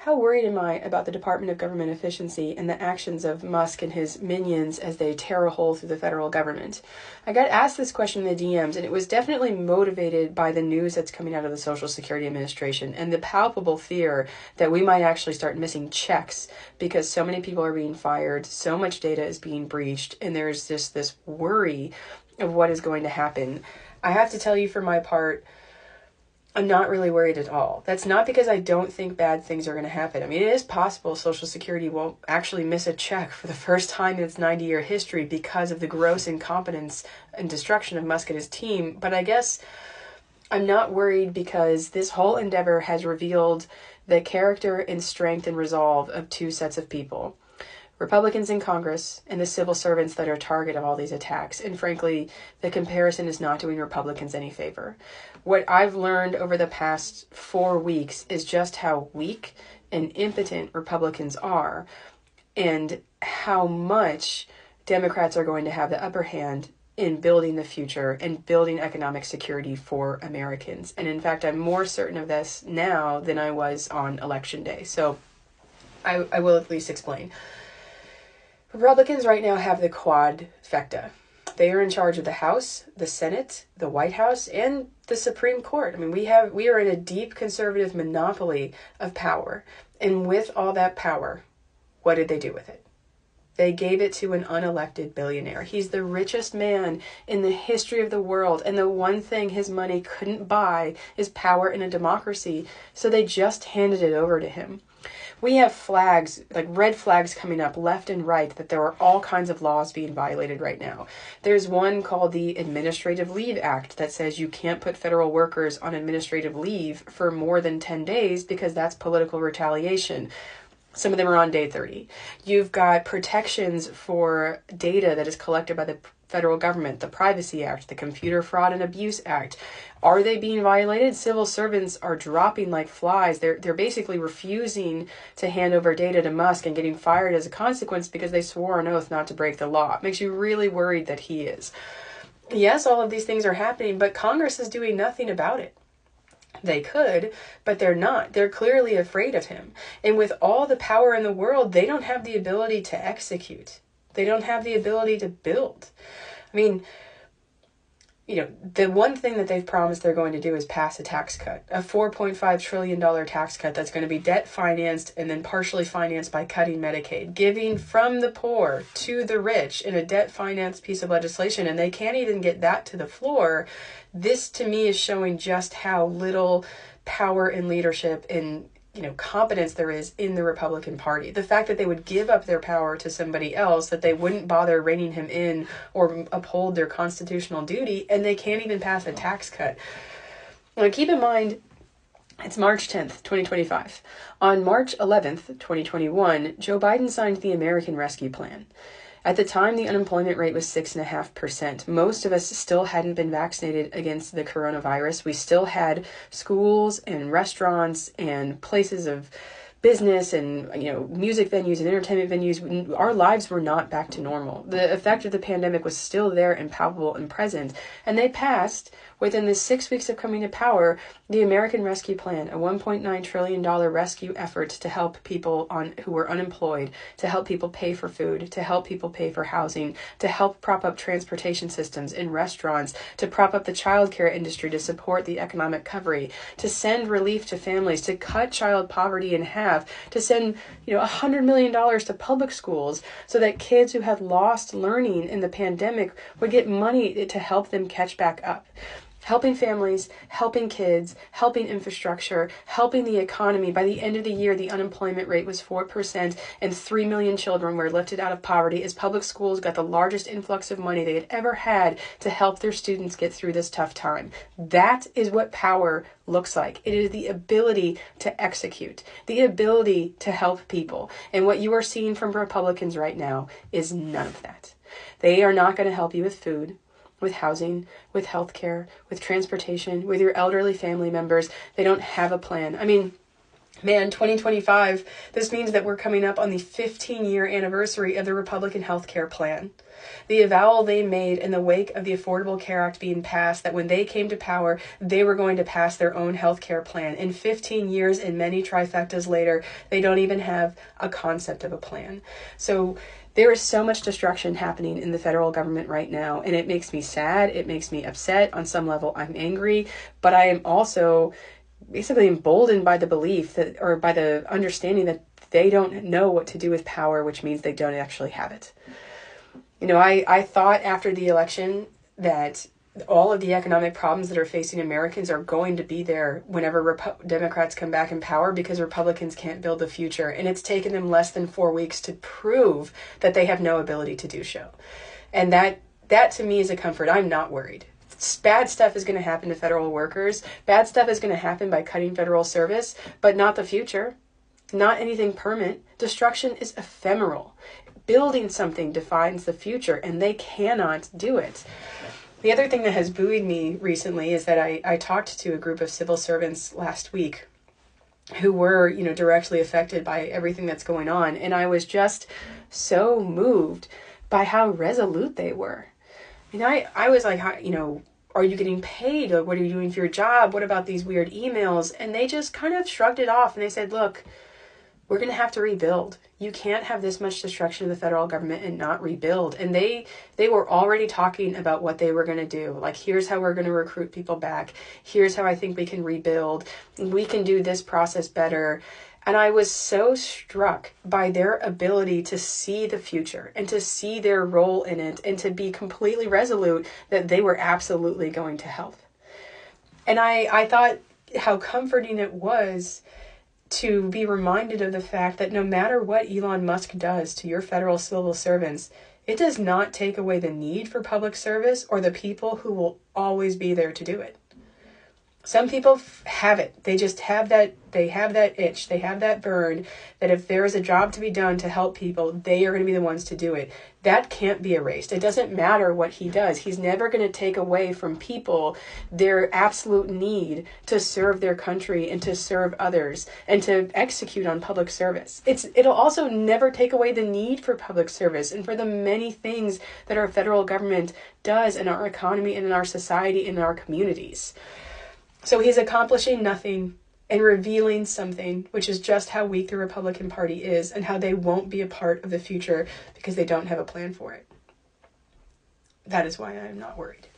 how worried am I about the Department of Government Efficiency and the actions of Musk and his minions as they tear a hole through the federal government? I got asked this question in the DMs, and it was definitely motivated by the news that's coming out of the Social Security Administration and the palpable fear that we might actually start missing checks because so many people are being fired, so much data is being breached, and there's just this worry of what is going to happen. I have to tell you, for my part, I'm not really worried at all. That's not because I don't think bad things are going to happen. I mean, it is possible Social Security won't actually miss a check for the first time in its 90-year history because of the gross incompetence and destruction of Musk and his team. But I guess I'm not worried because this whole endeavor has revealed the character and strength and resolve of two sets of people. Republicans in Congress and the civil servants that are target of all these attacks. And frankly, the comparison is not doing Republicans any favor. What I've learned over the past 4 weeks is just how weak and impotent Republicans are and how much Democrats are going to have the upper hand in building the future and building economic security for Americans. And in fact, I'm more certain of this now than I was on Election Day. So I will at least explain. Republicans right now have the quadfecta. They are in charge of the House, the Senate, the White House, and the Supreme Court. I mean, we are in a deep conservative monopoly of power. And with all that power, what did they do with it? They gave it to an unelected billionaire. He's the richest man in the history of the world. And the one thing his money couldn't buy is power in a democracy. So they just handed it over to him. We have flags, like red flags coming up left and right, that there are all kinds of laws being violated right now. There's one called the Administrative Leave Act that says you can't put federal workers on administrative leave for more than 10 days because that's political retaliation. Some of them are on day 30. You've got protections for data that is collected by the federal government, the Privacy Act, the Computer Fraud and Abuse Act. Are they being violated? Civil servants are dropping like flies. They're basically refusing to hand over data to Musk and getting fired as a consequence because they swore an oath not to break the law. It makes you really worried that he is. Yes, all of these things are happening, but Congress is doing nothing about it. They could, but they're not. They're clearly afraid of him. And with all the power in the world, they don't have the ability to execute. They don't have the ability to build. I mean, the one thing that they've promised they're going to do is pass a tax cut, a $4.5 trillion tax cut that's going to be debt financed and then partially financed by cutting Medicaid, giving from the poor to the rich in a debt financed piece of legislation. And they can't even get that to the floor. This to me is showing just how little power and leadership and competence there is in the Republican Party. The fact that they would give up their power to somebody else, that they wouldn't bother reining him in or uphold their constitutional duty, and they can't even pass a tax cut. Now, keep in mind, it's March 10th, 2025. On March 11th, 2021, Joe Biden signed the American Rescue Plan. At the time, the unemployment rate was 6.5%. Most of us still hadn't been vaccinated against the coronavirus. We still had schools and restaurants and places of business and music venues and entertainment venues. Our lives were not back to normal. The effect of the pandemic was still there and palpable and present. And they passed, within the 6 weeks of coming to power, the American Rescue Plan, a $1.9 trillion rescue effort to help people who were unemployed, to help people pay for food, to help people pay for housing, to help prop up transportation systems in restaurants, to prop up the childcare industry to support the economic recovery, to send relief to families, to cut child poverty in half, to send $100 million to public schools so that kids who had lost learning in the pandemic would get money to help them catch back up. Helping families, helping kids, helping infrastructure, helping the economy. By the end of the year, the unemployment rate was 4% and 3 million children were lifted out of poverty as public schools got the largest influx of money they had ever had to help their students get through this tough time. That is what power looks like. It is the ability to execute, the ability to help people. And what you are seeing from Republicans right now is none of that. They are not going to help you with food, with housing, with healthcare, with transportation, with your elderly family members. They don't have a plan. I mean, Man, 2025, this means that we're coming up on the 15-year anniversary of the Republican health care plan. The avowal they made in the wake of the Affordable Care Act being passed, that when they came to power, they were going to pass their own health care plan. In 15 years and many trifectas later, they don't even have a concept of a plan. So there is so much destruction happening in the federal government right now, and it makes me sad. It makes me upset. On some level, I'm angry, but I am also basically emboldened by the belief that, or by the understanding that they don't know what to do with power, which means they don't actually have it. You know, I thought after the election that all of the economic problems that are facing Americans are going to be there whenever Democrats come back in power, because Republicans can't build the future. And it's taken them less than 4 weeks to prove that they have no ability to do so. And that to me is a comfort. I'm not worried. Bad stuff is going to happen to federal workers. Bad stuff is going to happen by cutting federal service, but not the future. Not anything permanent. Destruction is ephemeral. Building something defines the future, and they cannot do it. The other thing that has buoyed me recently is that I talked to a group of civil servants last week who were, directly affected by everything that's going on. And I was just so moved by how resolute they were. I was like, are you getting paid? Like, what are you doing for your job? What about these weird emails? And they just kind of shrugged it off and they said, look, we're going to have to rebuild. You can't have this much destruction of the federal government and not rebuild. And they were already talking about what they were going to do. Like, here's how we're going to recruit people back. Here's how I think we can rebuild. We can do this process better. And I was so struck by their ability to see the future and to see their role in it and to be completely resolute that they were absolutely going to help. And I thought how comforting it was to be reminded of the fact that no matter what Elon Musk does to your federal civil servants, it does not take away the need for public service or the people who will always be there to do it. Some people have it. They just have that, they have that itch, they have that burn, that if there is a job to be done to help people, they are going to be the ones to do it. That can't be erased. It doesn't matter what he does. He's never going to take away from people their absolute need to serve their country and to serve others and to execute on public service. It'll also never take away the need for public service and for the many things that our federal government does in our economy and in our society and in our communities. So he's accomplishing nothing and revealing something, which is just how weak the Republican Party is and how they won't be a part of the future because they don't have a plan for it. That is why I am not worried.